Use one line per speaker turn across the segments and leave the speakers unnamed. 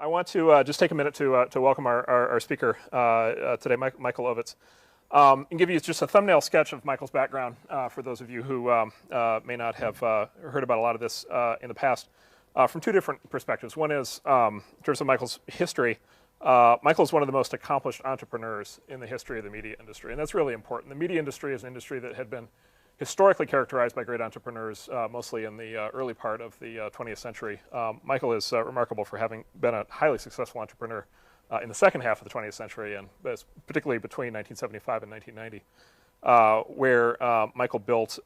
I want to just take a minute to welcome our speaker today, Michael Ovitz, and give you just a thumbnail sketch of Michael's background for those of you who may not have heard about a lot of this in the past from two different perspectives. One is, in terms of Michael's history, Michael is one of the most accomplished entrepreneurs in the history of the media industry, and that's really important. The media industry is an industry that had been historically characterized by great entrepreneurs, mostly in the early part of the 20th century. Michael is remarkable for having been a highly successful entrepreneur in the second half of the 20th century, and particularly between 1975 and 1990, where Michael built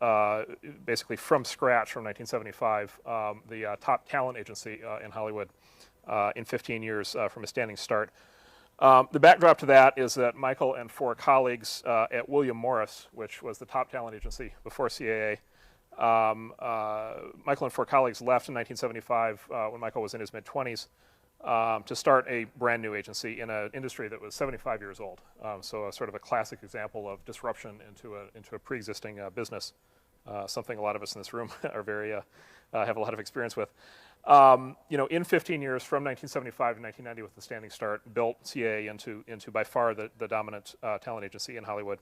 basically from scratch from 1975 the top talent agency in Hollywood in 15 years from a standing start. The backdrop to that is that Michael and four colleagues at William Morris, which was the top talent agency before CAA, Michael and four colleagues left in 1975 when Michael was in his mid-20s to start a brand new agency in an industry that was 75 years old. So a sort of a classic example of disruption into a pre-existing business, something a lot of us in this room are have a lot of experience with. In 15 years, from 1975 to 1990, with the standing start, built CAA into by far the dominant talent agency in Hollywood,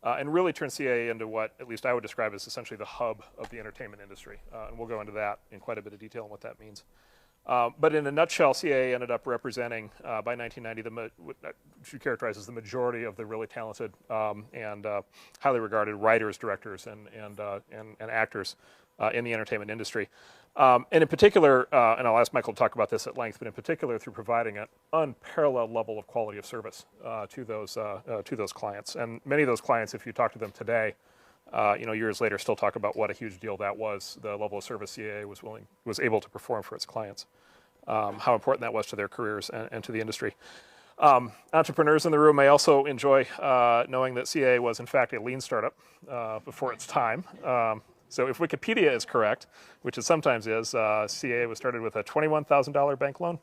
and really turned CAA into what, at least I would describe as essentially the hub of the entertainment industry. And we'll go into that in quite a bit of detail and what that means. But in a nutshell, CAA ended up representing, by 1990, what should characterize as the majority of the really talented and highly regarded writers, directors, and actors in the entertainment industry. And in particular, and I'll ask Michael to talk about this at length, but in particular through providing an unparalleled level of quality of service to those clients. And many of those clients, if you talk to them today, years later, still talk about what a huge deal that was, the level of service CAA was able to perform for its clients, how important that was to their careers and to the industry. Entrepreneurs in the room may also enjoy knowing that CAA was in fact a lean startup before its time. So if Wikipedia is correct, which it sometimes is, CAA was started with a $21,000 bank loan.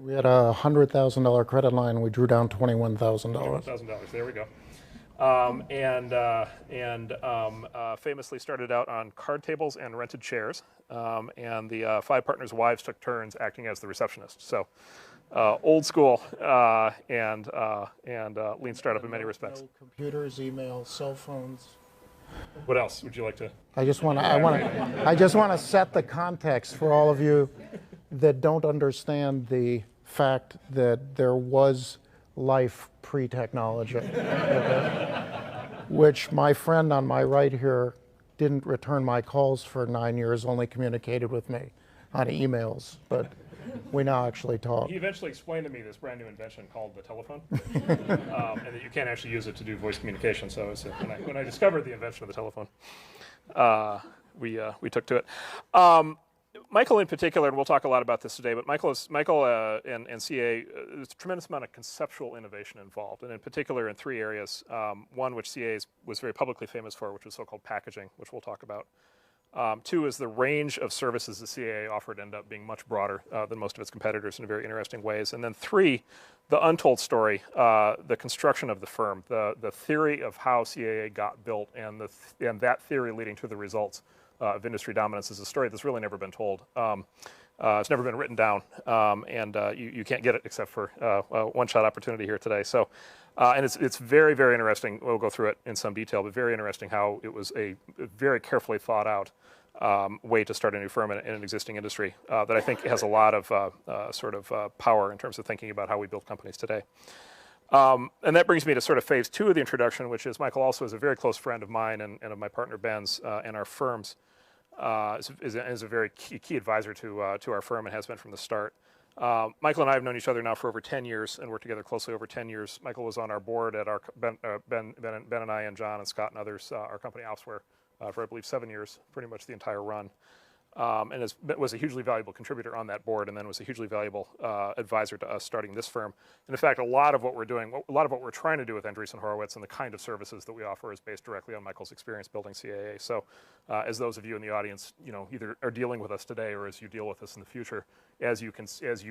We had a $100,000 credit line. We drew down $21,000.
$21,000. There we go. Famously started out on card tables and rented chairs. And the five partners' wives took turns acting as the receptionist. So old school and lean startup in many respects.
No computers, email, cell phones.
What else would you like to?
I just want to set the context for all of you that don't understand the fact that there was life pre-technology, which my friend on my right here didn't return my calls for 9 years, only communicated with me on emails, but we now actually talk.
He eventually explained to me this brand new invention called the telephone, and that you can't actually use it to do voice communication. So when I discovered the invention of the telephone, we took to it. Michael in particular, and we'll talk a lot about this today, but Michael and CAA, there's a tremendous amount of conceptual innovation involved, and in particular in three areas. One, which CAA was very publicly famous for, which was so-called packaging, which we'll talk about. Two is the range of services the CAA offered ended up being much broader than most of its competitors in very interesting ways. And then three, the untold story, the construction of the firm, the theory of how CAA got built, and that theory leading to the results of industry dominance is a story that's really never been told. It's never been written down, and you can't get it except for one-shot opportunity here today. So, and it's very, very interesting. We'll go through it in some detail, but very interesting how it was a very carefully thought out way to start a new firm in an existing industry that I think has a lot of power in terms of thinking about how we build companies today. And that brings me to sort of phase two of the introduction, which is Michael also is a very close friend of mine and of my partner Ben's and our firm's. Is a very key advisor to our firm and has been from the start. Michael and I have known each other now for over 10 years and worked together closely over 10 years. Michael was on our board at our Ben and I and John and Scott and others, our company Opsware, for I believe 7 years, pretty much the entire run. And was a hugely valuable contributor on that board, and then was a hugely valuable advisor to us starting this firm. And in fact, a lot of what we're trying to do with Andreessen Horowitz and the kind of services that we offer is based directly on Michael's experience building CAA. So, as those of you in the audience, either are dealing with us today or as you deal with us in the future, as you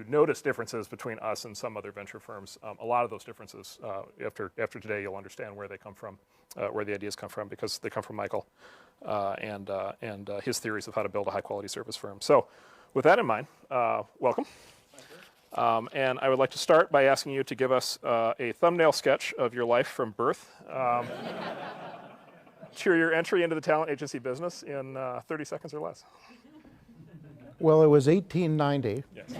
notice differences between us and some other venture firms, a lot of those differences after today you'll understand where they come from, where the ideas come from, because they come from Michael and his theories of how to build a high-quality service firm. So, with that in mind, welcome. And I would like to start by asking you to give us a thumbnail sketch of your life from birth to your entry into the talent agency business in 30 seconds or less.
Well, it was 1890,
Yes.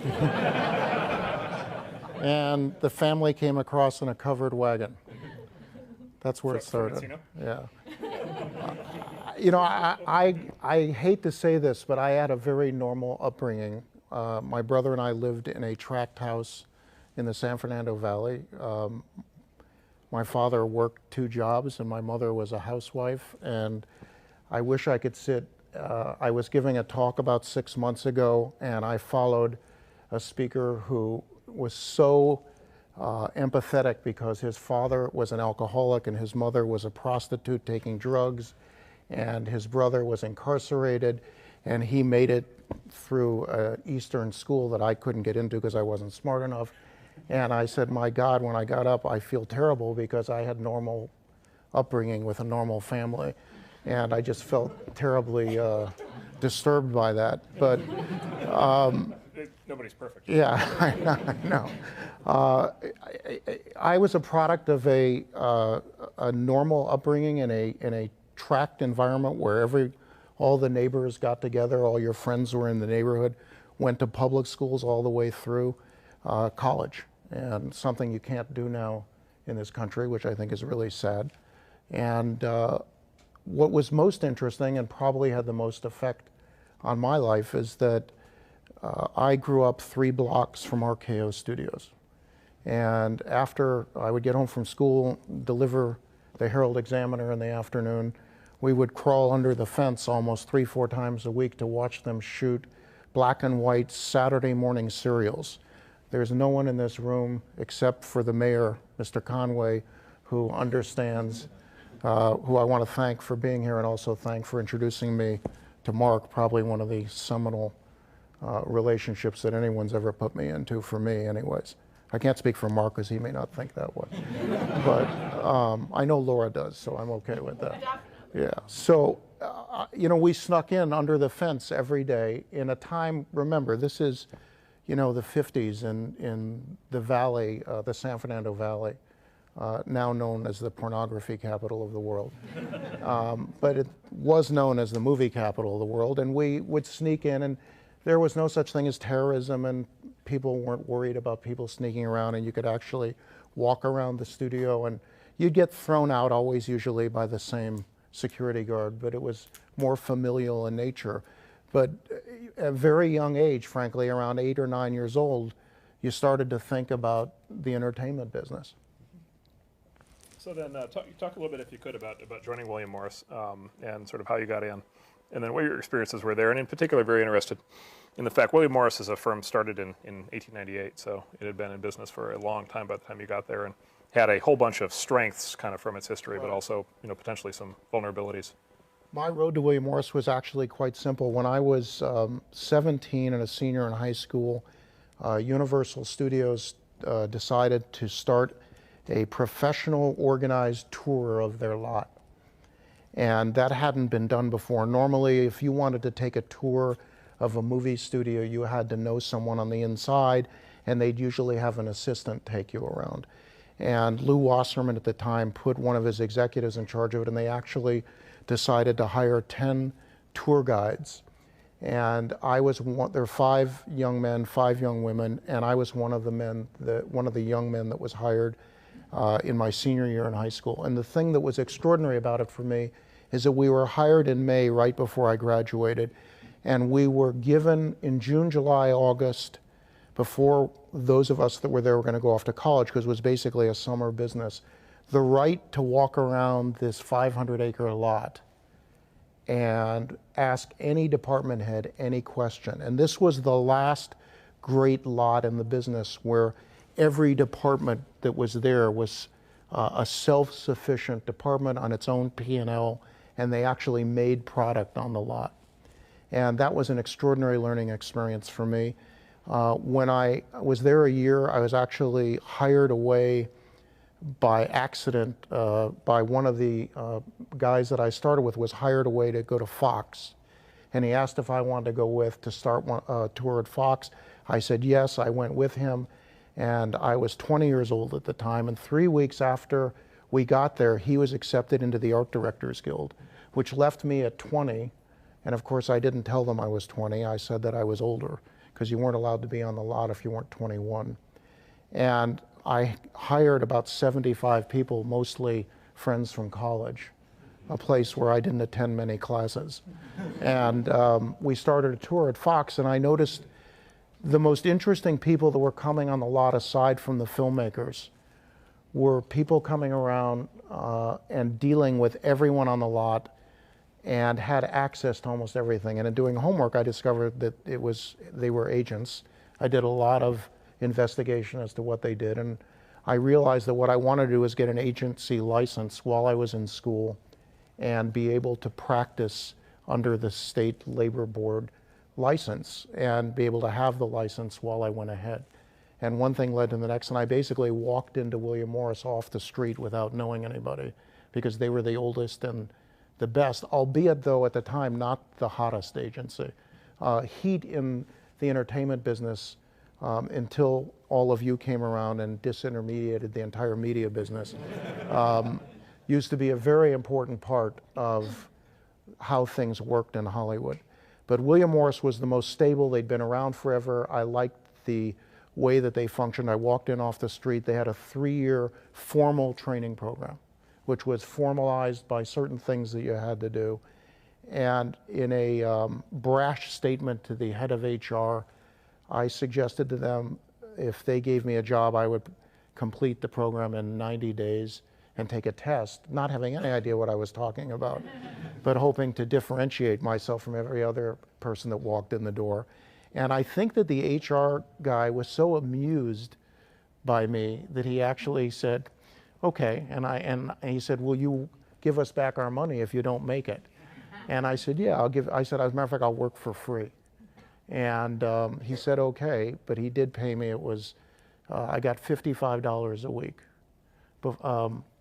and the family came across in a covered wagon. That's where it started. Yeah. You know, I hate to say this, but I had a very normal upbringing. My brother and I lived in a tract house in the San Fernando Valley. My father worked 2 jobs, and my mother was a housewife. And I wish I could sit. I was giving a talk about 6 months ago, and I followed a speaker who was so empathetic because his father was an alcoholic and his mother was a prostitute taking drugs, and his brother was incarcerated, and he made it through an Eastern school that I couldn't get into because I wasn't smart enough. And I said, my God, when I got up, I feel terrible because I had normal upbringing with a normal family. And I just felt terribly disturbed by that. But
nobody's perfect.
yeah, I know. I was a product of a normal upbringing in a tract environment where all the neighbors got together, all your friends were in the neighborhood, went to public schools all the way through college, and something you can't do now in this country, which I think is really sad. And what was most interesting and probably had the most effect on my life is that I grew up 3 blocks from RKO Studios. And after I would get home from school, deliver the Herald Examiner in the afternoon, we would crawl under the fence almost 3-4 times a week to watch them shoot black and white Saturday morning serials. There's no one in this room except for the mayor, Mr. Conway, who understands, who I want to thank for being here and also thank for introducing me to Mark, probably one of the seminal relationships that anyone's ever put me into, for me anyways. I can't speak for Mark because he may not think that way. But I know Laura does, so I'm okay with that. Yeah, so, you know, we snuck in under the fence every day in a time, remember, this is, you know, the 50s in the valley, the San Fernando Valley, now known as the pornography capital of the world. But it was known as the movie capital of the world, and we would sneak in, and there was no such thing as terrorism, and people weren't worried about people sneaking around, and you could actually walk around the studio, and you'd get thrown out always usually by the same security guard, but it was more familial in nature. But at a very young age, frankly, around 8 or 9 years old, you started to think about the entertainment business.
So then talk a little bit, if you could, about joining William Morris and sort of how you got in, and then what your experiences were there. And in particular, very interested in the fact William Morris as a firm started in 1898, so it had been in business for a long time by the time you got there, and had a whole bunch of strengths kind of from its history, but also, you know, potentially some vulnerabilities.
My road to William Morris was actually quite simple. When I was 17 and a senior in high school, Universal Studios decided to start a professional organized tour of their lot. And that hadn't been done before. Normally, if you wanted to take a tour of a movie studio, you had to know someone on the inside, and they'd usually have an assistant take you around. And Lou Wasserman at the time put one of his executives in charge of it, and they actually decided to hire 10 tour guides. And I was one, there were 5 young men, 5 young women, and I was one of the men, one of the young men that was hired in my senior year in high school. And the thing that was extraordinary about it for me is that we were hired in May, right before I graduated, and we were given in June, July, August, before those of us that were there were going to go off to college, because it was basically a summer business, the right to walk around this 500-acre lot and ask any department head any question. And this was the last great lot in the business where every department that was there was a self-sufficient department on its own P&L, and they actually made product on the lot. And that was an extraordinary learning experience for me. When I was there a year, I was actually hired away by accident by one of the guys that I started with was hired away to go to Fox. And he asked if I wanted to go with to start a tour at Fox. I said yes. I went with him, and I was 20 years old at the time. And 3 weeks after we got there, he was accepted into the Art Directors Guild, which left me at 20. And of course, I didn't tell them I was 20. I said that I was older, because you weren't allowed to be on the lot if you weren't 21. And I hired about 75 people, mostly friends from college, a place where I didn't attend many classes. And we started a tour at Fox, and I noticed the most interesting people that were coming on the lot, aside from the filmmakers, were people coming around and dealing with everyone on the lot and had access to almost everything. And in doing homework, I discovered that they were agents. I did a lot of investigation as to what they did, and I realized that what I wanted to do was get an agency license while I was in school and be able to practice under the state labor board license and be able to have the license while I went ahead. And one thing led to the next, and I basically walked into William Morris off the street without knowing anybody, because they were the oldest and the best, albeit though at the time not the hottest agency. Heat in the entertainment business, until all of you came around and disintermediated the entire media business, used to be a very important part of how things worked in Hollywood. But William Morris was the most stable. They'd been around forever. I liked the way that they functioned. I walked in off the street. They had a 3-year formal training program, which was formalized by certain things that you had to do. And in a brash statement to the head of HR, I suggested to them if they gave me a job, I would complete the program in 90 days and take a test, not having any idea what I was talking about, but hoping to differentiate myself from every other person that walked in the door. And I think that the HR guy was so amused by me that he actually said, okay, and he said, will you give us back our money if you don't make it? And I said, yeah, I said, as a matter of fact, I'll work for free. And he said, okay, but he did pay me. It was, I got $55 a week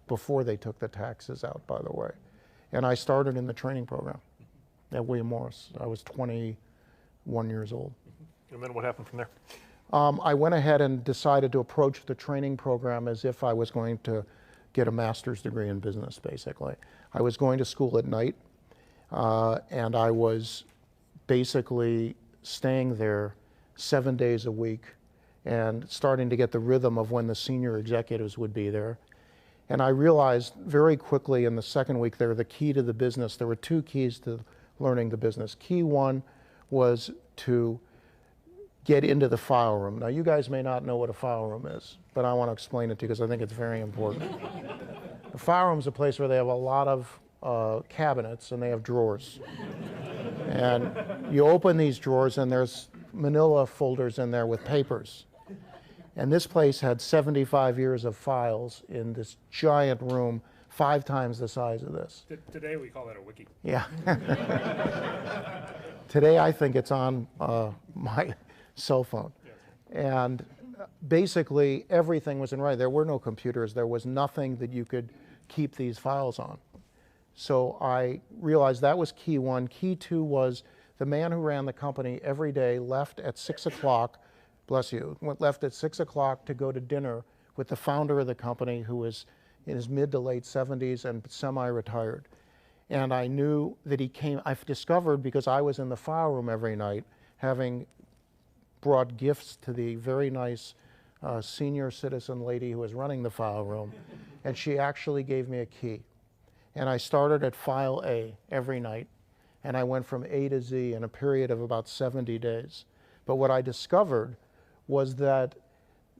before they took the taxes out, by the way. And I started in the training program at William Morris. I was 21 years old.
And then what happened from there?
I went ahead and decided to approach the training program as if I was going to get a master's degree in business, basically. I was going to school at night, and I was basically staying there 7 days a week and starting to get the rhythm of when the senior executives would be there. And I realized very quickly in the second week there, the key to the business, there were 2 keys to learning the business. Key 1 was to get into the file room. Now, you guys may not know what a file room is, but I want to explain it to you because I think it's very important. The file room is a place where they have a lot of cabinets and they have drawers. And you open these drawers and there's manila folders in there with papers. And this place had 75 years of files in this giant room, 5 times the size of this.
Today we call that a wiki.
Yeah. Today I think it's on my cell phone.
Yes.
And basically everything was in writing. There were no computers. There was nothing that you could keep these files on. So I realized that was key 1. Key 2 was the man who ran the company every day left at 6 o'clock, bless you, left at 6 o'clock to go to dinner with the founder of the company, who was in his mid to late 70s and semi-retired. And I knew that he came, I've discovered, because I was in the file room every night, having brought gifts to the very nice senior citizen lady who was running the file room, and she actually gave me a key. And I started at file A every night, and I went from A to Z in a period of about 70 days. But what I discovered was that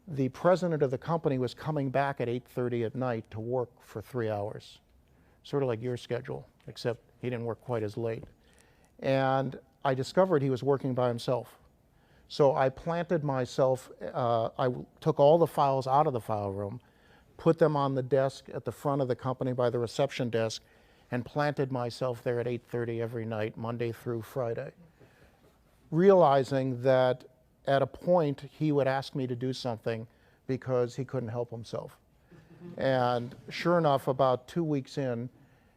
the president of the company was coming back at 8:30 at night to work for 3 hours, sort of like your schedule, except he didn't work quite as late. And I discovered he was working by himself. So I planted myself, I took all the files out of the file room, put them on the desk at the front of the company by the reception desk, and planted myself there at 8:30 every night, Monday through Friday, realizing that at a point he would ask me to do something because he couldn't help himself. And sure enough, about 2 weeks in,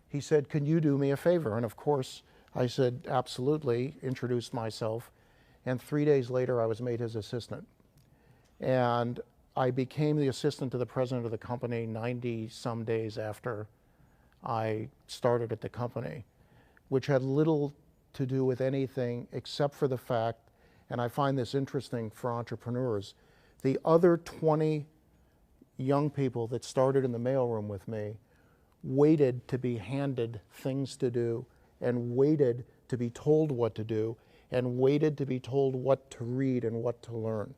he said, "Can you do me a favor?" And of course, I said, "Absolutely," introduced myself. and 3 days later I was made his assistant. And I became the assistant to the president of the company 90 some days after I started at the company, which had little to do with anything except for the fact, and I find this interesting for entrepreneurs, the other 20 young people that started in the mailroom with me waited to be handed things to do, and waited to be told what to do, and waited to be told what to read and what to learn.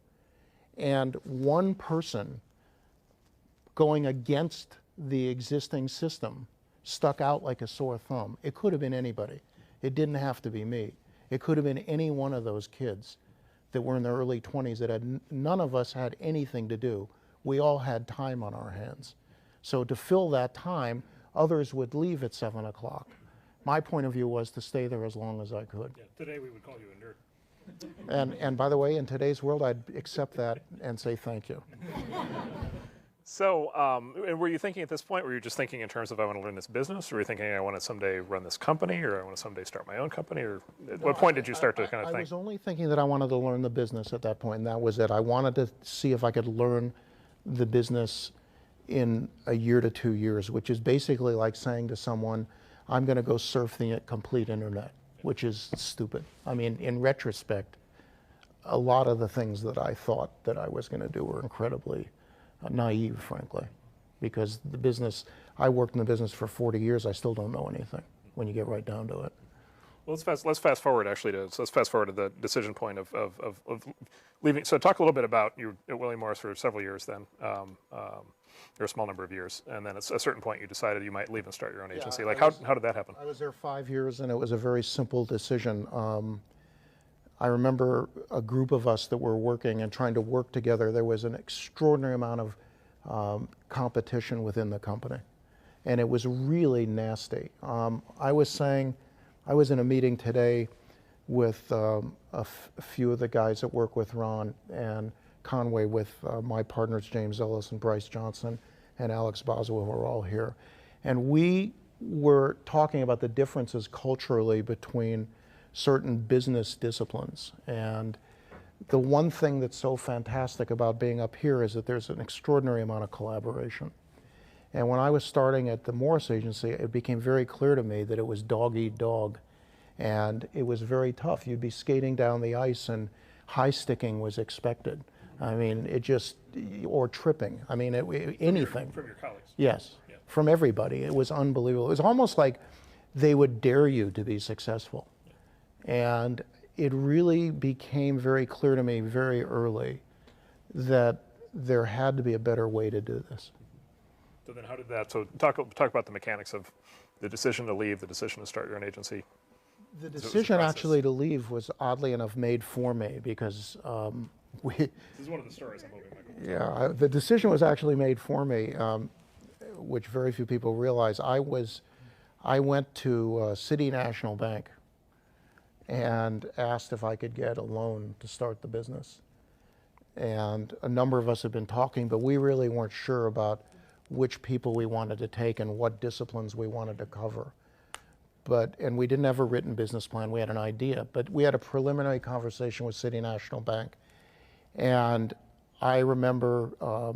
And one person going against the existing system stuck out like a sore thumb. It could have been anybody. It didn't have to be me. It could have been any one of those kids that were in their early 20s that had, none of us had anything to do. We all had time on our hands. So to fill that time, others would leave at 7 o'clock. My point of view was to stay there as long as I could.
Yeah, today we would call you a nerd.
And by the way, in today's world, I'd accept that and say thank you.
So, and were you thinking at this point, were you just thinking in terms of I want to learn this business, or were you thinking I want to someday run this company, or I want to someday start my own company, or at what point did you start to kind of think?
I was only thinking that I wanted to learn the business at that point, and that was it. I wanted to see if I could learn the business in a year to 2 years, which is basically like saying to someone, I'm going to go surf the complete internet, which is stupid. I mean, in retrospect, a lot of the things that I thought that I was going to do were incredibly naive, frankly, because the business, I worked in the business for 40 years, I still don't know anything when you get right down to it.
Well, let's fast forward actually let's fast forward to the decision point of leaving. So talk a little bit about you at William Morris for several years then, or a small number of years, and then at a certain point you decided you might leave and start your own agency. Like how did that happen?
I was there 5 years, and it was a very simple decision. I remember a group of us that were working and trying to work together. There was an extraordinary amount of competition within the company, and it was really nasty. I was in a meeting today with a few of the guys that work with Ron and Conway, with my partners James Ellis and Bryce Johnson and Alex Boswell, who are all here. And we were talking about the differences culturally between certain business disciplines. And the one thing that's so fantastic about being up here is that there's an extraordinary amount of collaboration. And when I was starting at the Morris Agency, it became very clear to me that it was dog eat dog. And it was very tough. You'd be skating down the ice and high sticking was expected. I mean, it just, or tripping. I mean, anything.
From your colleagues?
Yes, yeah. From everybody. It was unbelievable. It was almost like they would dare you to be successful. And it really became very clear to me very early that there had to be a better way to do this.
So then how did that, so talk about the mechanics of the decision to leave, the decision to start your own agency.
The decision actually to leave was oddly enough made for me because
this is one of the stories I'm hoping Michael.
Yeah, the decision was actually made for me, which very few people realize. I went to City National Bank and asked if I could get a loan to start the business. And a number of us had been talking, but we really weren't sure about which people we wanted to take and what disciplines we wanted to cover. And we didn't have a written business plan. We had an idea, but we had a preliminary conversation with City National Bank. And I remember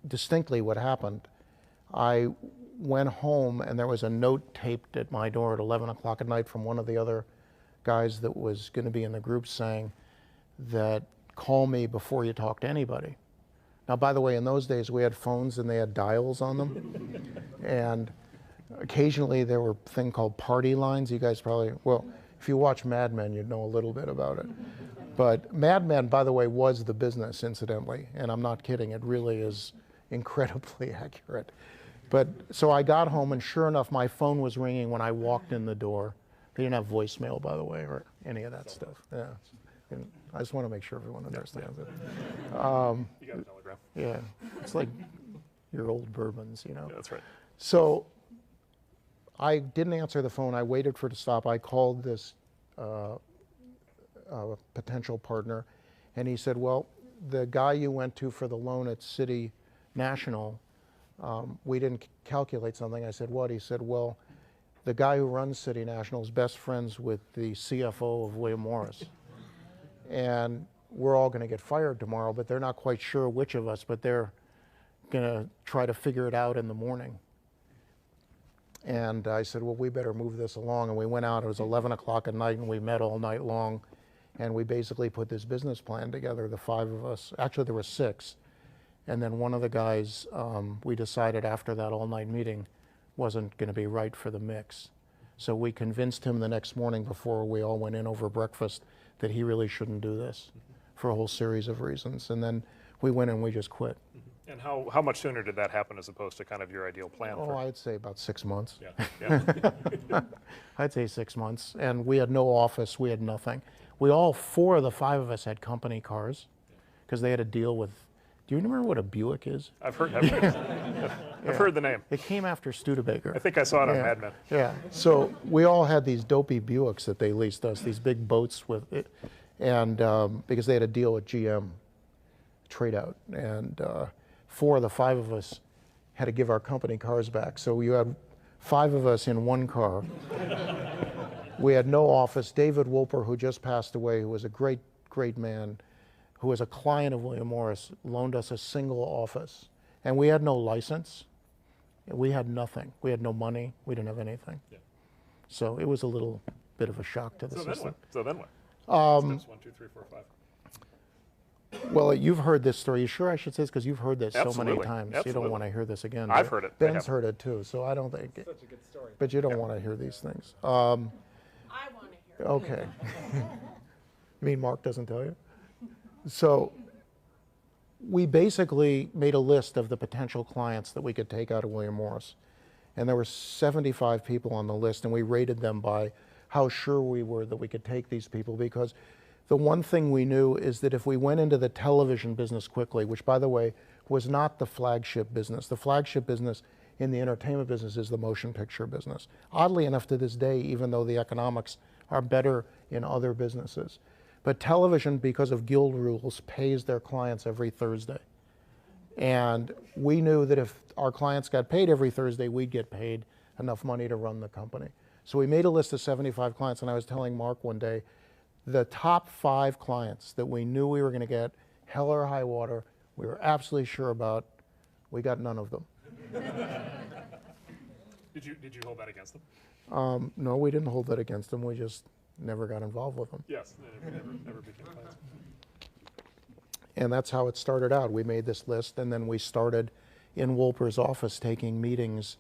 distinctly what happened. I went home and there was a note taped at my door at 11 o'clock at night from one of the other guys that was going to be in the group saying that, call me before you talk to anybody. Now, by the way, in those days we had phones and they had dials on them. And occasionally there were a thing called party lines. You guys probably, well, if you watch Mad Men, you'd know a little bit about it. But Mad Men, by the way, was the business, incidentally. And I'm not kidding. It really is incredibly accurate. But so I got home, and sure enough, my phone was ringing when I walked in the door. They didn't have voicemail, by the way, or any of that stuff. Yeah. And I just want to make sure everyone understands it.
You got a telegram.
Yeah. It's like your old bourbons, you know.
Yeah, that's right.
So I didn't answer the phone. I waited for it to stop. I called this potential partner, and he said, well, the guy you went to for the loan at City National, we didn't calculate something. I said, what? He said, well, the guy who runs City National is best friends with the CFO of William Morris. and we're all going to get fired tomorrow, but they're not quite sure which of us, but they're going to try to figure it out in the morning. And I said, well, we better move this along. And we went out, it was 11 o'clock at night, and we met all night long. And we basically put this business plan together, the 5 of us. Actually, there were 6. And then one of the guys, we decided after that all-night meeting, wasn't going to be right for the mix. So we convinced him the next morning before we all went in over breakfast that he really shouldn't do this for a whole series of reasons. And then we went and we just quit.
And how much sooner did that happen as opposed to kind of your ideal plan?
Oh, I'd say about 6 months.
Yeah.
I'd say 6 months. And we had no office, we had nothing. We all, 4 of the 5 of us had company cars because they had a deal with, do you remember what a Buick is?
I've heard the name.
It came after Studebaker.
I think I saw it on Mad Men.
Yeah, so we all had these dopey Buicks that they leased us, these big boats with it, and because they had a deal with GM, trade out, and 4 of the 5 of us had to give our company cars back. So you had 5 of us in one car. We had no office. David Wolper, who just passed away, who was a great, great man, who was a client of William Morris, loaned us a single office. And we had no license. We had nothing. We had no money. We didn't have anything. Yeah. So it was a little bit of a shock to the system.
So then what? Steps 1, 2, 3, 4, 5.
Well, you've heard this story. You sure I should say this? Because you've heard this so many times.
Absolutely.
You don't want to hear this again.
I've heard it.
Ben's heard it too, so I don't think.
Such a good story.
But you don't want to hear these things.
I want to hear it.
Okay. You mean Mark doesn't tell you? So we basically made a list of the potential clients that we could take out of William Morris. And there were 75 people on the list, and we rated them by how sure we were that we could take these people, because the one thing we knew is that if we went into the television business quickly, which, by the way, was not the flagship business. The flagship business in the entertainment business is the motion picture business. Oddly enough, to this day, even though the economics are better in other businesses. But television, because of guild rules, pays their clients every Thursday. And we knew that if our clients got paid every Thursday, we'd get paid enough money to run the company. So we made a list of 75 clients, and I was telling Mark one day, the top 5 clients that we knew we were going to get, hell or high water, we were absolutely sure about, we got none of them.
Did you hold that against them?
No, we didn't hold that against them. We just never got involved with them.
Yes, never became clients.
And that's how it started out. We made this list, and then we started in Wolper's office taking meetings,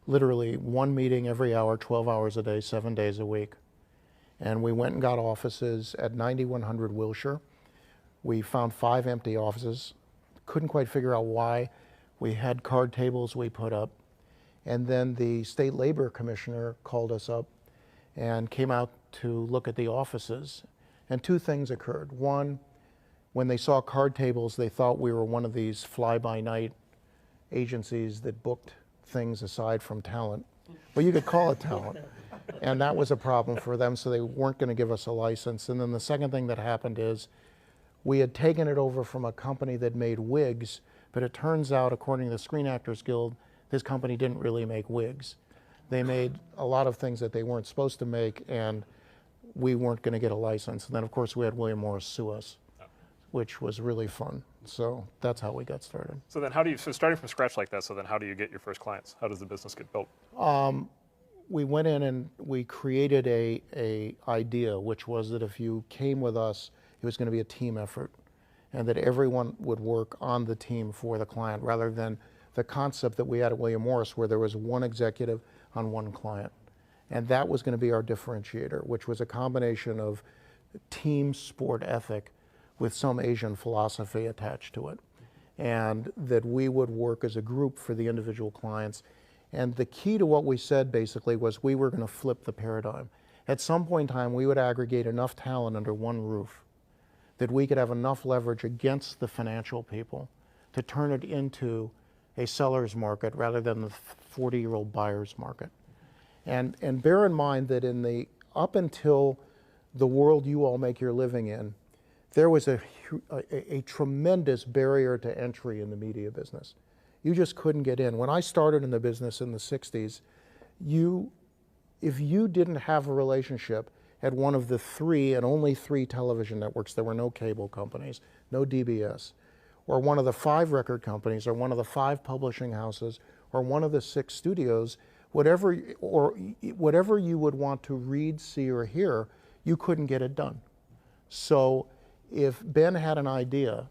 literally 1 meeting every hour, 12 hours a day, 7 days a week. And we went and got offices at 9100 Wilshire. We found 5 empty offices. Couldn't quite figure out why. We had card tables we put up. And then the state labor commissioner called us up and came out to look at the offices. And 2 things occurred. One, when they saw card tables, they thought we were one of these fly-by-night agencies that booked things aside from talent. Well, you could call it talent. And that was a problem for them, so they weren't going to give us a license. And then the second thing that happened is we had taken it over from a company that made wigs, but it turns out, according to the Screen Actors Guild, this company didn't really make wigs. They made a lot of things that they weren't supposed to make, and we weren't going to get a license. And then, of course, we had William Morris sue us, which was really fun. So that's how we got started.
So then so starting from scratch like that, so then how do you get your first clients? How does the business get built?
We went in and we created a idea, which was that if you came with us, it was going to be a team effort, and that everyone would work on the team for the client, rather than the concept that we had at William Morris, where there was one executive on one client. And that was going to be our differentiator, which was a combination of team sport ethic with some Asian philosophy attached to it. And that we would work as a group for the individual clients. And the key to what we said basically was we were going to flip the paradigm. At some point in time, we would aggregate enough talent under one roof that we could have enough leverage against the financial people to turn it into a seller's market rather than the 40-year-old buyer's market. And bear in mind that up until the world you all make your living in, there was a tremendous barrier to entry in the media business. You just couldn't get in. When I started in the business in the 60s, if you didn't have a relationship, at one of the 3 and only 3 television networks. There were no cable companies, no DBS, or one of the 5 record companies, or one of the 5 publishing houses, or one of the 6 studios, whatever you would want to read, see, or hear, you couldn't get it done. So if Ben had an idea,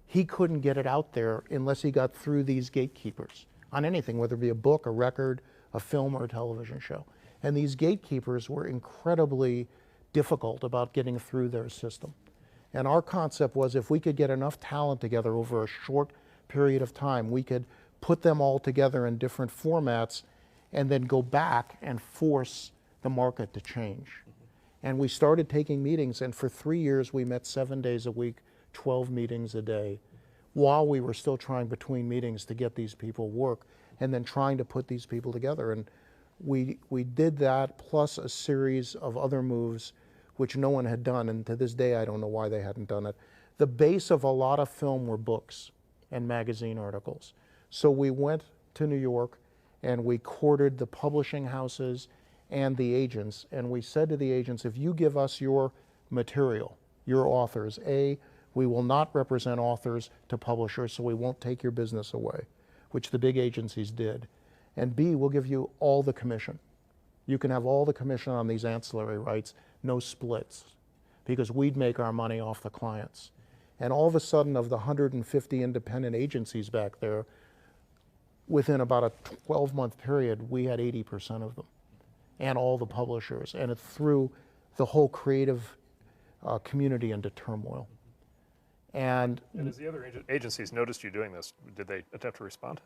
he couldn't get it out there unless he got through these gatekeepers on anything, whether it be a book, a record, a film, or a television show. And these gatekeepers were incredibly difficult about getting through their system. And our concept was, if we could get enough talent together over a short period of time, we could put them all together in different formats and then go back and force the market to change. And we started taking meetings, and for 3 years we met 7 days a week, 12 meetings a day, while we were still trying between meetings to get these people work, and then trying to put these people together. And we did that, plus a series of other moves which no one had done, and to this day I don't know why they hadn't done it. The base of a lot of film were books and magazine articles. So we went to New York and we courted the publishing houses and the agents, and we said to the agents, if you give us your material, your authors, A, we will not represent authors to publishers, so we won't take your business away, which the big agencies did. And B, we'll give you all the commission. You can have all the commission on these ancillary rights, no splits, because we'd make our money off the clients. And all of a sudden, of the 150 independent agencies back there, within about a 12-month period, we had 80% of them, and all the publishers. And it threw the whole creative community into turmoil. And
as the other agencies noticed you doing this, did they attempt to respond?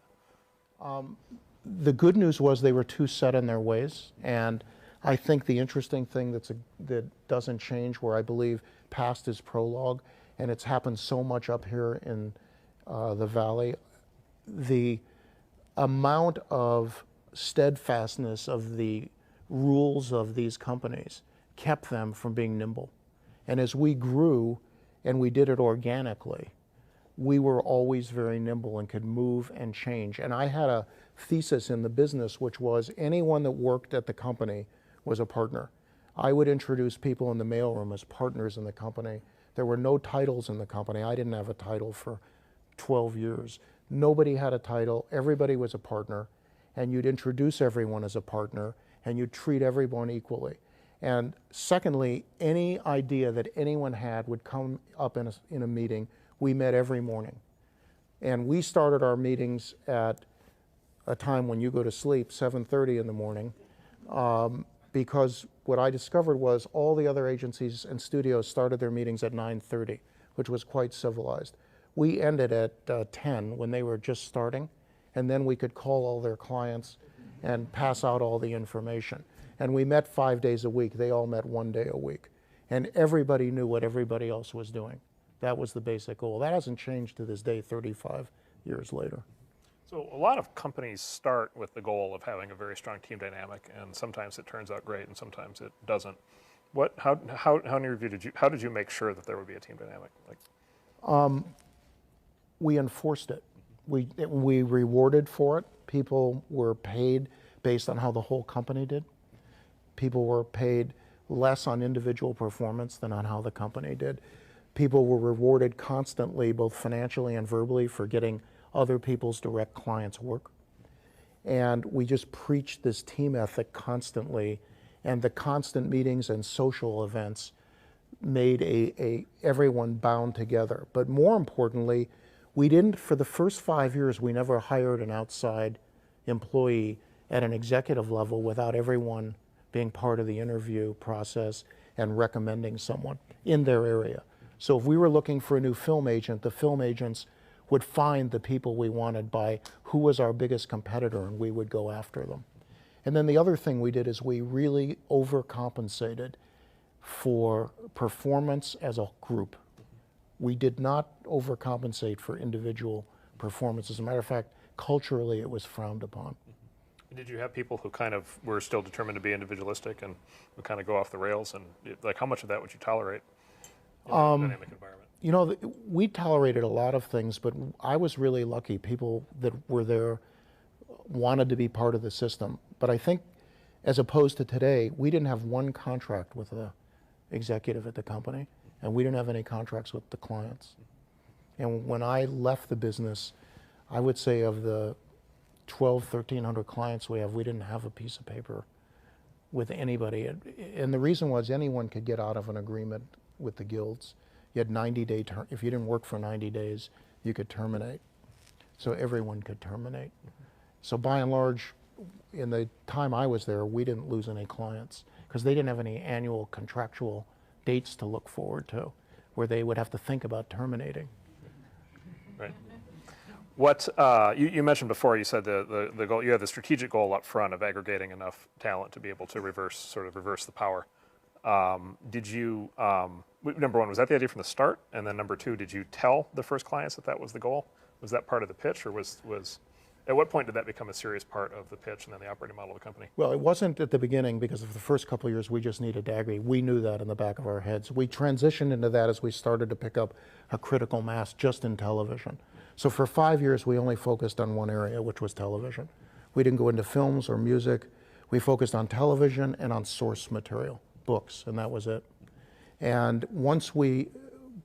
The good news was they were too set in their ways. And I think the interesting thing that doesn't change, where I believe past is prologue, and it's happened so much up here in the Valley, the amount of steadfastness of the rules of these companies kept them from being nimble. And as we grew, and we did it organically, we were always very nimble and could move and change. And I had a thesis in the business, which was anyone that worked at the company was a partner. I would introduce people in the mailroom as partners in the company. There were no titles in the company. I didn't have a title for 12 years. Nobody had a title. Everybody was a partner. And you'd introduce everyone as a partner, and you'd treat everyone equally. And secondly, any idea that anyone had would come up in a meeting. We met every morning. And we started our meetings at a time when you go to sleep, 7:30 in the morning, because what I discovered was all the other agencies and studios started their meetings at 9:30, which was quite civilized. We ended at 10 when they were just starting, and then we could call all their clients and pass out all the information. And we met 5 days a week. They all met 1 day a week. And everybody knew what everybody else was doing. That was the basic goal. That hasn't changed to this day, 35 years later.
So a lot of companies start with the goal of having a very strong team dynamic, and sometimes it turns out great, and sometimes it doesn't. How in your view how did you make sure that there would be a team dynamic?
We enforced it. We rewarded for it. People were paid based on how the whole company did. People were paid less on individual performance than on how the company did. People were rewarded constantly, both financially and verbally, for getting other people's direct clients' work. And we just preached this team ethic constantly, and the constant meetings and social events made everyone bound together. But more importantly, we didn't, for the first 5 years, we never hired an outside employee at an executive level without everyone being part of the interview process and recommending someone in their area. So if we were looking for a new film agent, the film agents would find the people we wanted by who was our biggest competitor, and we would go after them. And then the other thing we did is we really overcompensated for performance as a group. We did not overcompensate for individual performance. As a matter of fact, culturally it was frowned upon.
Did you have people who kind of were still determined to be individualistic and would kind of go off the rails? And like, how much of that would you tolerate in a dynamic environment?
You know, we tolerated a lot of things, but I was really lucky. People that were there wanted to be part of the system. But I think As opposed to today, we didn't have one contract with the executive at the company, and we didn't have any contracts with the clients. And when I left the business, I would say of the 1,300 clients we have, we didn't have a piece of paper with anybody. And the reason was anyone could get out of an agreement with the guilds. You had 90-day term. If you didn't work for 90 days, you could terminate. So everyone could terminate. So by and large, in the time I was there, we didn't lose any clients because they didn't have any annual contractual dates to look forward to where they would have to think about terminating.
Right. What you mentioned before, you said the goal, you had the strategic goal up front of aggregating enough talent to be able to reverse the power. Did you, number one, was that the idea from the start? And then number two, did you tell the first clients that that was the goal? Was that part of the pitch, or was at what point did that become a serious part of the pitch and then the operating model of the company?
Well, it wasn't at the beginning because of the first couple of years we just needed to aggregate. We knew that in the back of our heads. We transitioned into that as we started to pick up a critical mass just in television. So for 5 years, we only focused on one area, which was television. We didn't go into films or music. We focused on television and on source material, books, and that was it. And once we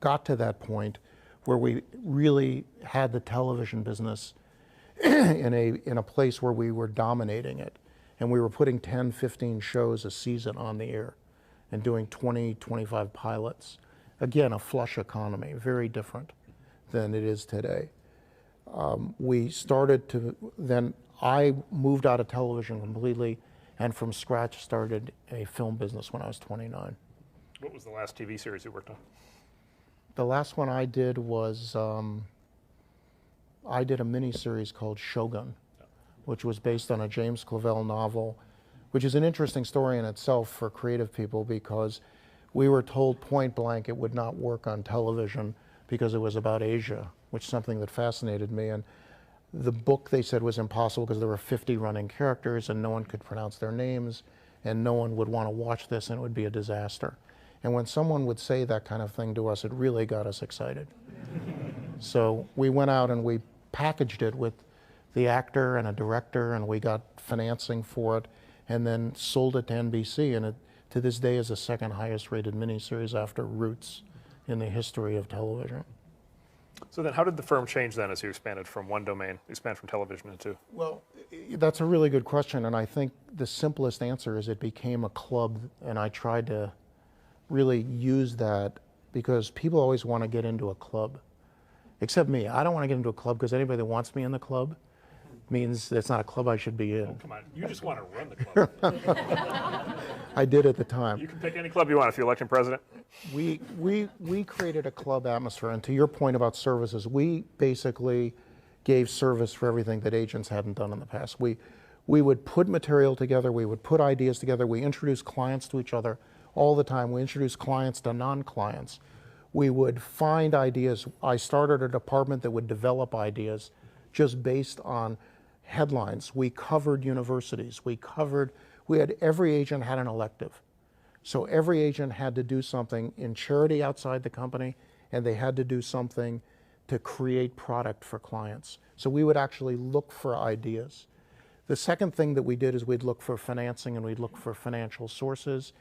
got to that point where we really had the television business in a place where we were dominating it, and we were putting 10, 15 shows a season on the air and doing 20, 25 pilots. Again, a flush economy, very different than it is today. We started to, then I moved out of television completely and from scratch started a film business when I was 29.
What was the last TV series you worked on?
The last one I did was, I did a miniseries called Shogun, which was based on a James Clavell novel, which is an interesting story in itself for creative people because we were told point blank it would not work on television because it was about Asia, which is something that fascinated me. And the book they said was impossible because there were 50 running characters and no one could pronounce their names and no one would want to watch this and it would be a disaster. And when someone would say that kind of thing to us, it really got us excited. So we went out and we packaged it with the actor and a director and we got financing for it and then sold it to NBC, and it to this day is the second highest rated miniseries after Roots in the history of television.
So then how did the firm change then as you expanded from one domain, expand from television into?
Well, that's a really good question, and I think the simplest answer is it became a club, and I tried to really use that because people always want to get into a club. Except me. I don't want to get into a club because anybody that wants me in the club means it's not a club I should be in.
Oh, come on. You just want to run the club.
I did at the time.
You can pick any club you want if you're elected president.
We created a club atmosphere, and to your point about services, we basically gave service for everything that agents hadn't done in the past. We would put material together, we would put ideas together, we introduced clients to each other all the time. We introduced clients to non-clients. We would find ideas. I started a department that would develop ideas just based on headlines. We covered universities. We had every agent had an elective. So every agent had to do something in charity outside the company, and they had to do something to create product for clients. So we would actually look for ideas. The second thing that we did is we'd look for financing and we'd look for financial sources.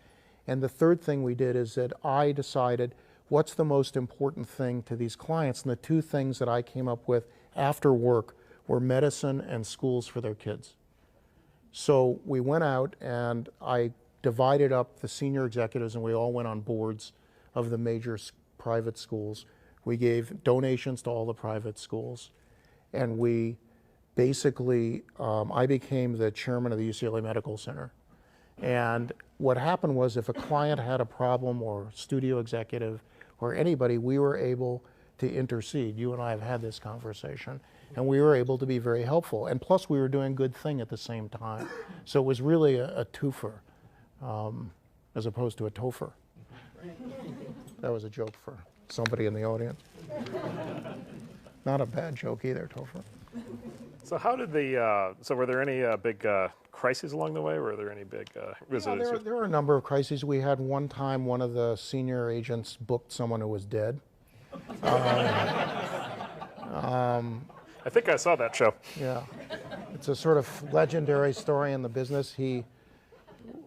And the third thing we did is that I decided what's the most important thing to these clients? And the two things that I came up with after work were medicine and schools for their kids. So we went out and I divided up the senior executives and we all went on boards of the major private schools. We gave donations to all the private schools. And we basically, I became the chairman of the UCLA Medical Center. And what happened was if a client had a problem or studio executive or anybody, we were able to intercede. You and I have had this conversation, and we were able to be very helpful. And plus, we were doing a good thing at the same time. So it was really a twofer, as opposed to a topher. That was a joke for somebody in the audience. Not a bad joke either, topher.
So how did so were there any big crises along the way? Were there any big
Yeah, there were a number of crises. We had one time one of the senior agents booked someone who was dead.
I think I saw that show.
Yeah, it's a sort of legendary story in the business. He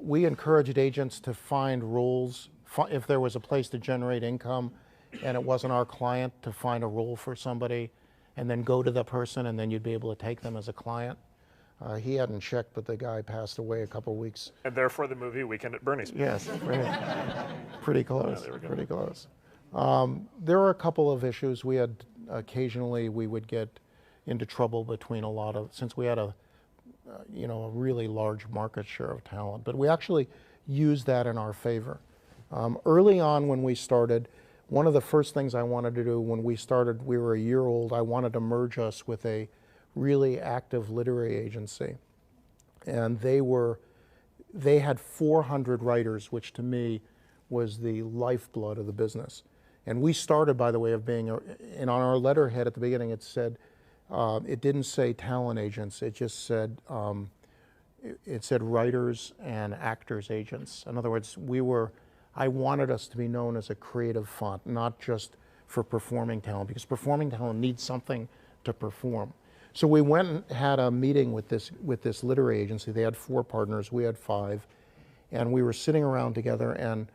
we encouraged agents to find roles, if there was a place to generate income and it wasn't our client, to find a role for somebody and then go to the person, and then you'd be able to take them as a client. He hadn't checked, but the guy passed away a couple weeks.
And therefore the movie Weekend at Bernie's.
Yes, pretty close,
there we go.
pretty close. There were a couple of issues. We had, occasionally we would get into trouble between since we had a really large market share of talent, but we actually used that in our favor. Early on when we started, one of the first things I wanted to do when we started, we were a year old, I wanted to merge us with a really active literary agency. And they had 400 writers, which to me was the lifeblood of the business. And we started, by the way, and on our letterhead at the beginning it said, it didn't say talent agents, it just said, writers and actors agents. In other words, I wanted us to be known as a creative font, not just for performing talent, because performing talent needs something to perform. So we went and had a meeting with this literary agency. They had 4 partners, we had 5, and we were sitting around together, and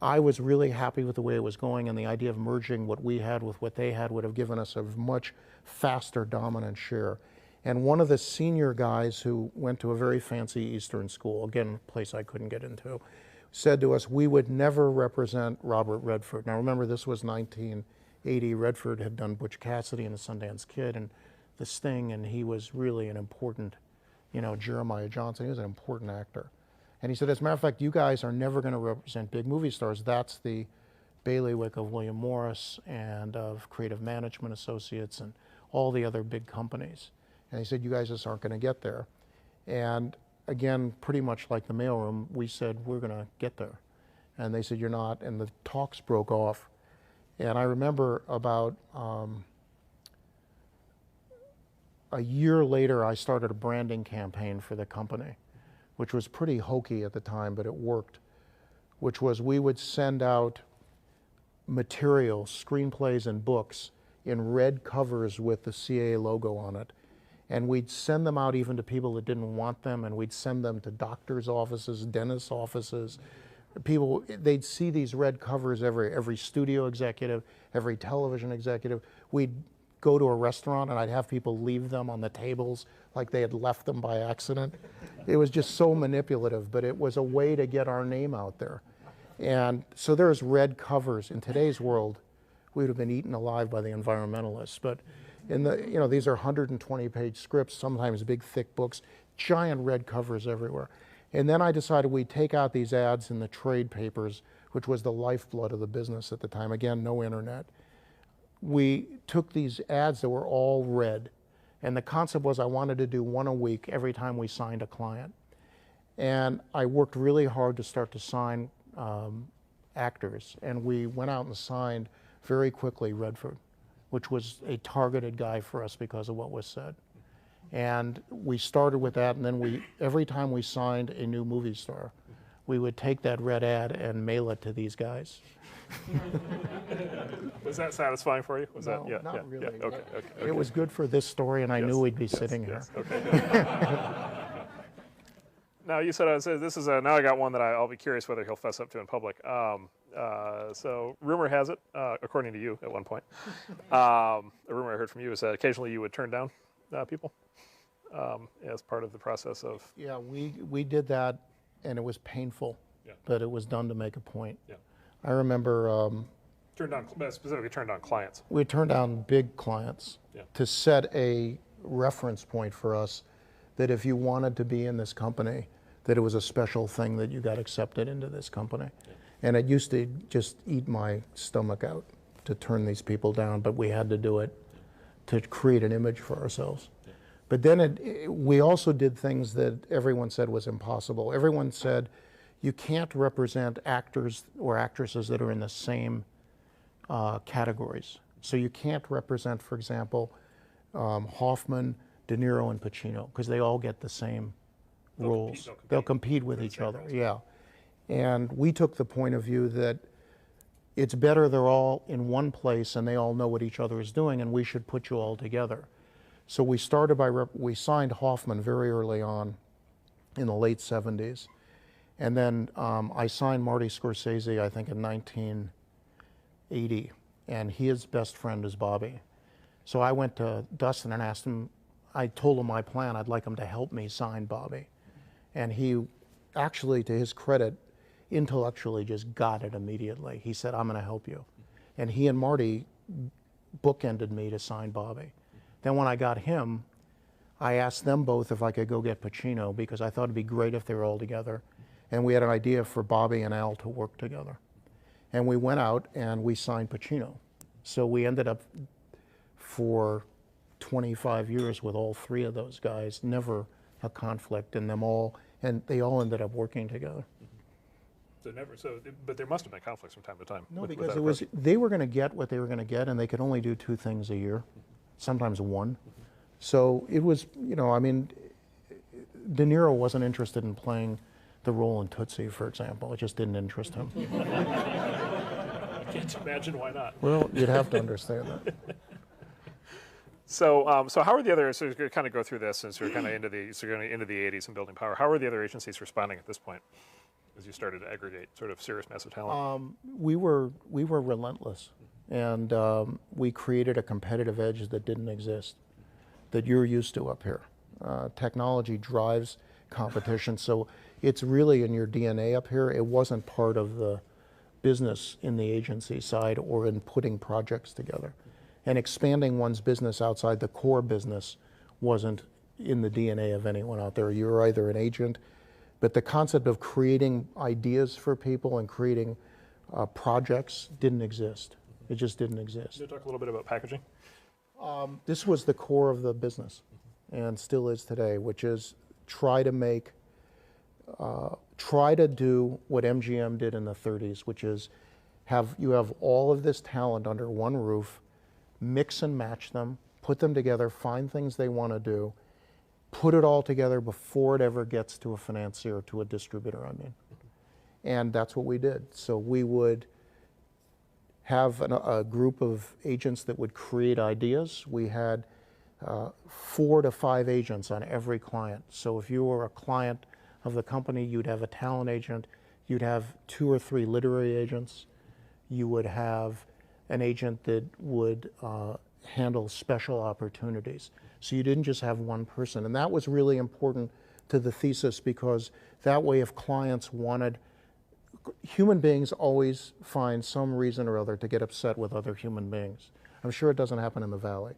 I was really happy with the way it was going, and the idea of merging what we had with what they had would have given us a much faster dominant share. And one of the senior guys who went to a very fancy Eastern school, again, a place I couldn't get into, said to us, we would never represent Robert Redford. Now remember, this was 1980. Redford had done Butch Cassidy and the Sundance Kid and The Sting, and he was really an important, Jeremiah Johnson, he was an important actor. And he said, as a matter of fact, you guys are never going to represent big movie stars. That's the bailiwick of William Morris and of Creative Management Associates and all the other big companies. And he said, you guys just aren't going to get there. And again, pretty much like the mailroom, we said, we're going to get there. And they said, you're not. And the talks broke off. And I remember about a year later, I started a branding campaign for the company, which was pretty hokey at the time, but it worked, which was we would send out materials, screenplays and books in red covers with the CAA logo on it. And we'd send them out even to people that didn't want them, and we'd send them to doctors' offices, dentists' offices. People, they'd see these red covers, every studio executive, every television executive. We'd go to a restaurant and I'd have people leave them on the tables like they had left them by accident. It was just so manipulative, but it was a way to get our name out there. And so there's red covers. In today's world, we would have been eaten alive by the environmentalists. But these are 120-page scripts, sometimes big, thick books, giant red covers everywhere. And then I decided we'd take out these ads in the trade papers, which was the lifeblood of the business at the time. Again, no internet. We took these ads that were all red, and the concept was I wanted to do one a week every time we signed a client. And I worked really hard to start to sign actors, and we went out and signed very quickly Redford, which was a targeted guy for us because of what was said. And we started with that, and then every time we signed a new movie star, we would take that red ad and mail it to these guys.
Was that satisfying for you?
Not really.
Yeah. Okay.
It was good for this story, and I knew we'd be sitting here.
Okay. Now you said this is now I got one that I'll be curious whether he'll fess up to in public. So rumor has it, according to you at one point, a rumor I heard from you is that occasionally you would turn down people as part of the process of.
Yeah, we did that, and it was painful, but it was done to make a point.
Yeah.
I remember.
Specifically turned down clients.
We turned down big clients to set a reference point for us that if you wanted to be in this company, that it was a special thing that you got accepted into this company. Yeah. And it used to just eat my stomach out to turn these people down, but we had to do it to create an image for ourselves. Yeah. But then we also did things that everyone said was impossible. Everyone said, you can't represent actors or actresses that are in the same categories. So you can't represent, for example, Hoffman, De Niro, and Pacino, because they all get the same roles. They'll compete with each other, yeah. And we took the point of view that it's better they're all in one place and they all know what each other is doing, and we should put you all together. So we started we signed Hoffman very early on in the late 70s. And then I signed Marty Scorsese, I think, in 1980, and his best friend is Bobby. So I went to Dustin and asked him, I told him my plan, I'd like him to help me sign Bobby. And he actually, to his credit, intellectually just got it immediately. He said, I'm going to help you. And he and Marty bookended me to sign Bobby. Then when I got him, I asked them both if I could go get Pacino, because I thought it'd be great if they were all together. And we had an idea for Bobby and Al to work together. And we went out and we signed Pacino. So we ended up for 25 years with all three of those guys, never a conflict in them all, and they all ended up working together.
But there must have been conflicts from time to time.
No, because they were going to get what they were going to get, and they could only do 2 things a year, sometimes 1. So it was, I mean, De Niro wasn't interested in playing the role in Tootsie, for example. It just didn't interest him.
I can't imagine why not.
Well, you'd have to understand that.
So how are the other? So we're kind of go through this, since we're kind of into the into the 80s and building power. How are the other agencies responding at this point, as you started to aggregate sort of serious massive talent?
We were relentless, and we created a competitive edge that didn't exist, that you're used to up here. Technology drives competition, so it's really in your DNA up here. It wasn't part of the business in the agency side or in putting projects together. And expanding one's business outside the core business wasn't in the DNA of anyone out there. You're either an agent, but the concept of creating ideas for people and creating projects didn't exist. It just didn't exist.
Can you talk a little bit about packaging?
This was the core of the business, and still is today, which is try to do what MGM did in the 30s, which is you have all of this talent under one roof, mix and match them, put them together, find things they want to do, put it all together before it ever gets to a financier, to a distributor, I mean. And that's what we did. So we would have a group of agents that would create ideas. We had 4 to 5 agents on every client. So if you were a client of the company, you'd have a talent agent, you'd have 2 or 3 literary agents, you would have an agent that would handle special opportunities. So you didn't just have one person. And that was really important to the thesis, because that way if clients wanted, human beings always find some reason or other to get upset with other human beings. I'm sure it doesn't happen in the Valley,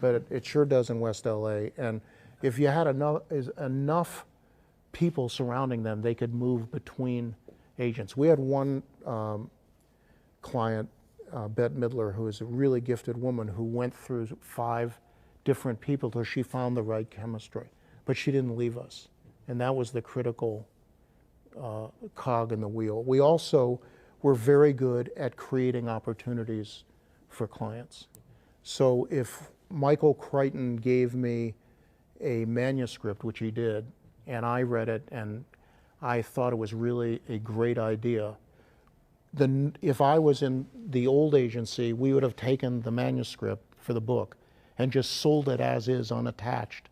but it sure does in West LA. And if you had enough people surrounding them, they could move between agents. We had one client, Bette Midler, who is a really gifted woman, who went through 5 different people till she found the right chemistry. But she didn't leave us. And that was the critical cog in the wheel. We also were very good at creating opportunities for clients. So if Michael Crichton gave me a manuscript, which he did, and I read it and I thought it was really a great idea, if I was in the old agency, we would have taken the manuscript for the book and just sold it as is, unattached,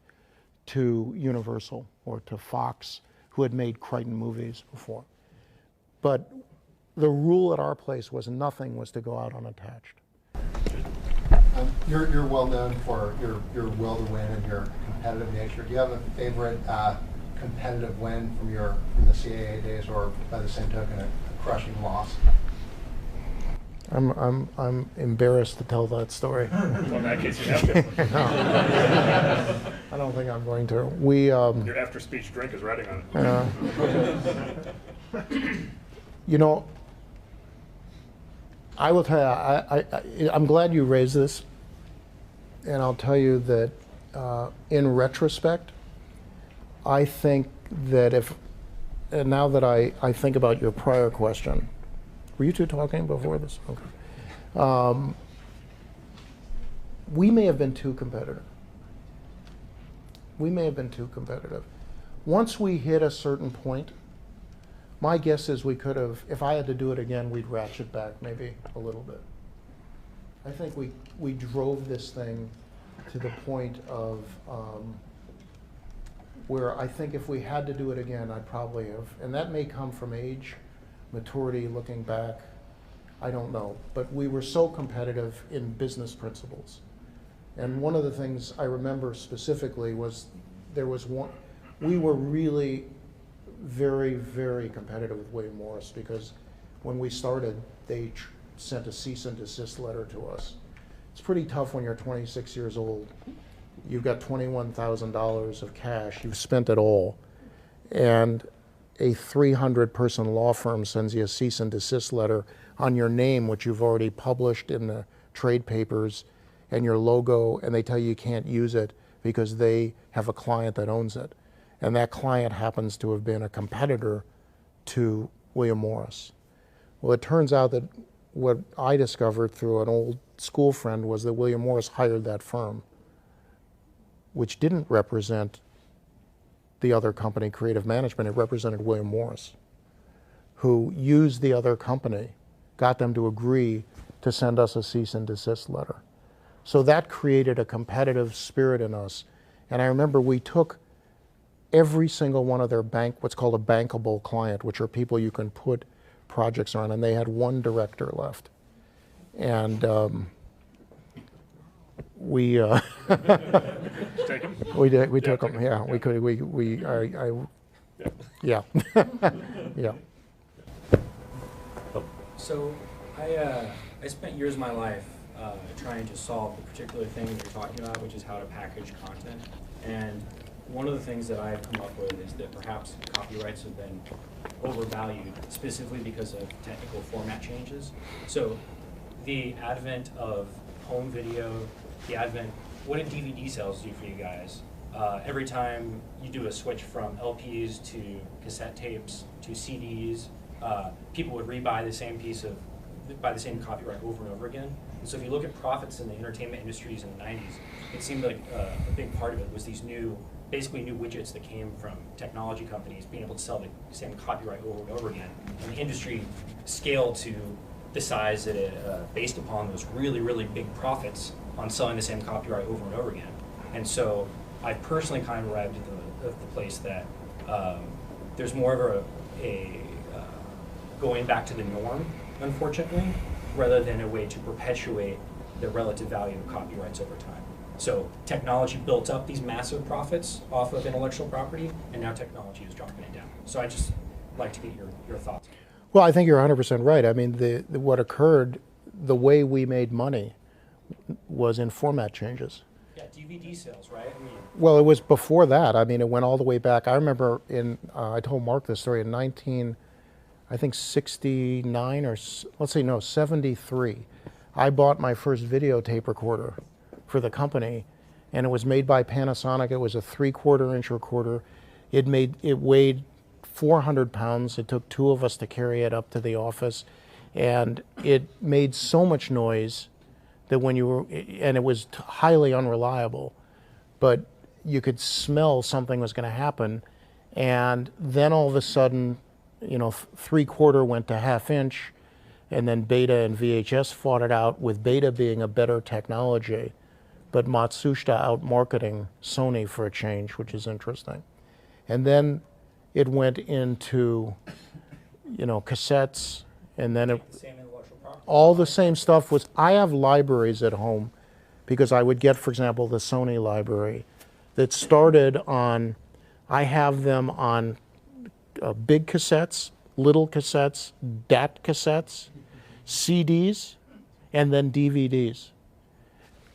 to Universal or to Fox, who had made Crichton movies before. But the rule at our place was nothing was to go out unattached.
You're well known for your will to win and your competitive nature. Do you have a favorite competitive win from the CAA days, or by the same token, a crushing loss?
I'm embarrassed to tell that story.
Well, in that case, you have to.
No. I don't think I'm going to.
Your after-speech drink is riding on it.
You know, I will tell you, I'm glad you raised this, and I'll tell you that in retrospect, I think that and now that I think about your prior question, were you two talking before this? Okay. We may have been too competitive. Once we hit a certain point, my guess is we could have, if I had to do it again, we'd ratchet back maybe a little bit. I think we drove this thing to the point of where I think if we had to do it again, I'd probably have, and that may come from age, maturity, looking back, I don't know. But we were so competitive in business principles. And one of the things I remember specifically was there was one, we were really very, very competitive with William Morris because when we started, they sent a cease and desist letter to us. It's pretty tough when you're 26 years old. You've got $21,000 of cash, you've spent it all, and a 300-person law firm sends you a cease and desist letter on your name, which you've already published in the trade papers, and your logo, and they tell you can't use it because they have a client that owns it. And that client happens to have been a competitor to William Morris. Well, it turns out that what I discovered through an old school friend was that William Morris hired that firm, which didn't represent the other company, Creative Management. It represented William Morris, who used the other company, got them to agree to send us a cease and desist letter. So that created a competitive spirit in us. And I remember we took every single one of their what's called a bankable client, which are people you can put projects on, and they had one director left. And we took them. Yeah, we could. Yeah. Yeah.
So I spent years of my life trying to solve the particular thing that you're talking about, which is how to package content. And one of the things that I've come up with is that perhaps copyrights have been overvalued, specifically because of technical format changes. So the advent of home video, what did DVD sales do for you guys? Every time you do a switch from LPs to cassette tapes to CDs, people would rebuy the same buy the same copyright over and over again. And so if you look at profits in the entertainment industries in the 90s, it seemed like a big part of it was these basically new widgets that came from technology companies being able to sell the same copyright over and over again. And the industry scaled to the size that it, based upon those really, really big profits on selling the same copyright over and over again. And so I personally kind of arrived at the place that there's more of a going back to the norm, unfortunately, rather than a way to perpetuate the relative value of copyrights over time. So technology built up these massive profits off of intellectual property, and now technology is dropping it down. So I just like to get your thoughts.
Well, I think you're 100% right. I mean, what occurred, the way we made money was in format changes.
Yeah, DVD sales, right? I mean,
well, it was before that. I mean, it went all the way back. I remember I told Mark this story in 69 or let's say, no, 73. I bought my first videotape recorder for the company, and it was made by Panasonic. It was a 3/4 inch recorder. It weighed 400 pounds. It took two of us to carry it up to the office, and it made so much noise that and it was highly unreliable, but you could smell something was going to happen. And then all of a sudden, 3/4 went to 1/2 inch, and then Beta and VHS fought it out, with Beta being a better technology, but Matsushita out marketing Sony for a change, which is interesting. And then it went into, cassettes, and then all the same stuff was. I have libraries at home because I would get, for example, the Sony library that started on. I have them on big cassettes, little cassettes, DAT cassettes, CDs, and then DVDs.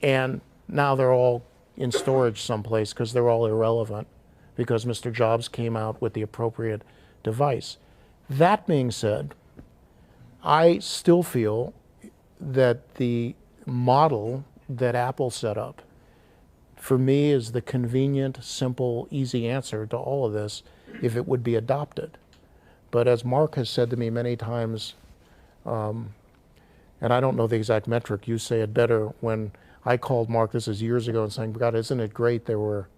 And now they're all in storage someplace because they're all irrelevant because Mr. Jobs came out with the appropriate device. That being said, I still feel that the model that Apple set up, for me, is the convenient, simple, easy answer to all of this if it would be adopted. But as Mark has said to me many times, and I don't know the exact metric, you say it better, when I called Mark, this is years ago, and saying, God, isn't it great there were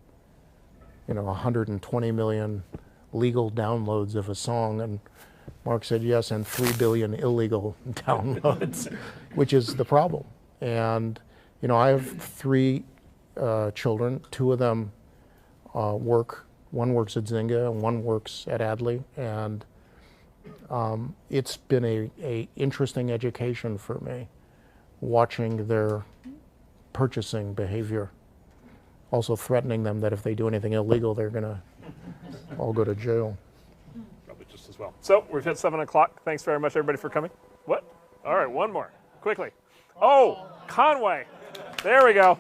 120 million legal downloads of a song, and Mark said yes, and 3 billion illegal downloads, which is the problem. And I have 3 children. 2 of them work One works at Zynga and one works at Adley, and it's been a interesting education for me, watching their purchasing behavior, also threatening them that if they do anything illegal, they're going to all go to jail.
Probably just as well. So we've hit 7 o'clock. Thanks very much, everybody, for coming. What? All right, one more, quickly. Oh, Conway. There we go.
Are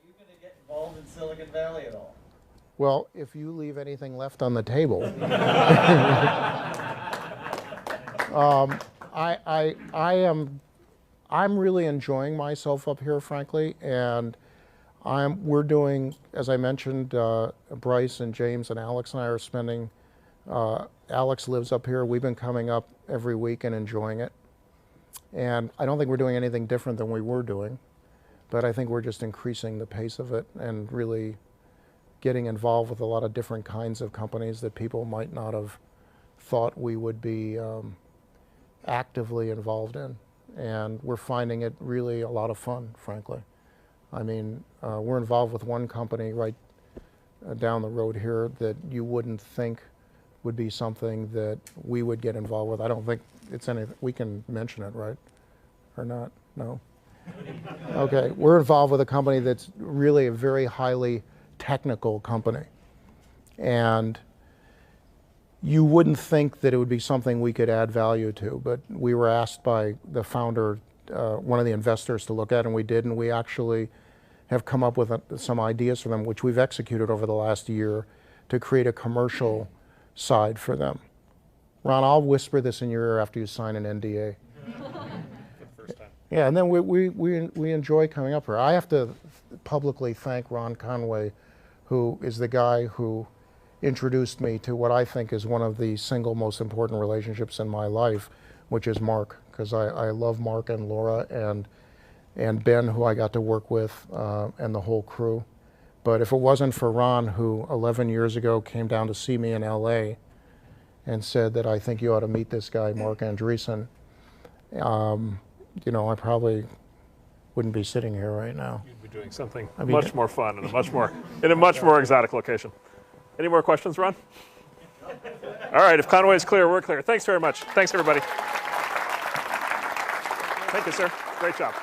you going to get involved in Silicon Valley at all?
Well, if you leave anything left on the table, I'm really enjoying myself up here, frankly, and we're doing, as I mentioned, Bryce and James and Alex and I are spending. Alex lives up here. We've been coming up every week and enjoying it, and I don't think we're doing anything different than we were doing, but I think we're just increasing the pace of it and really getting involved with a lot of different kinds of companies that people might not have thought we would be actively involved in. And we're finding it really a lot of fun, frankly. I mean, we're involved with one company right down the road here that you wouldn't think would be something that we would get involved with. I don't think it's anything, we can mention it, right? Or not? No? Okay, we're involved with a company that's really a very highly technical company. And you wouldn't think that it would be something we could add value to, but we were asked by the founder, one of the investors, to look at, and we did, and we actually have come up with some ideas for them, which we've executed over the last year to create a commercial side for them. Ron, I'll whisper this in your ear after you sign an NDA. Yeah, and then we enjoy coming up here. I have to publicly thank Ron Conway, who is the guy who introduced me to what I think is one of the single most important relationships in my life, which is Mark, because I love Mark and Laura and Ben, who I got to work with, and the whole crew. But if it wasn't for Ron, who 11 years ago came down to see me in LA and said that I think you ought to meet this guy, Mark Andreessen, you know, I probably wouldn't be sitting here right now.
You'd be doing something much more fun and in a much more exotic location. Any more questions, Ron? All right, if Conway's clear, we're clear. Thanks very much. Thanks, everybody. Thank you, sir. Great job.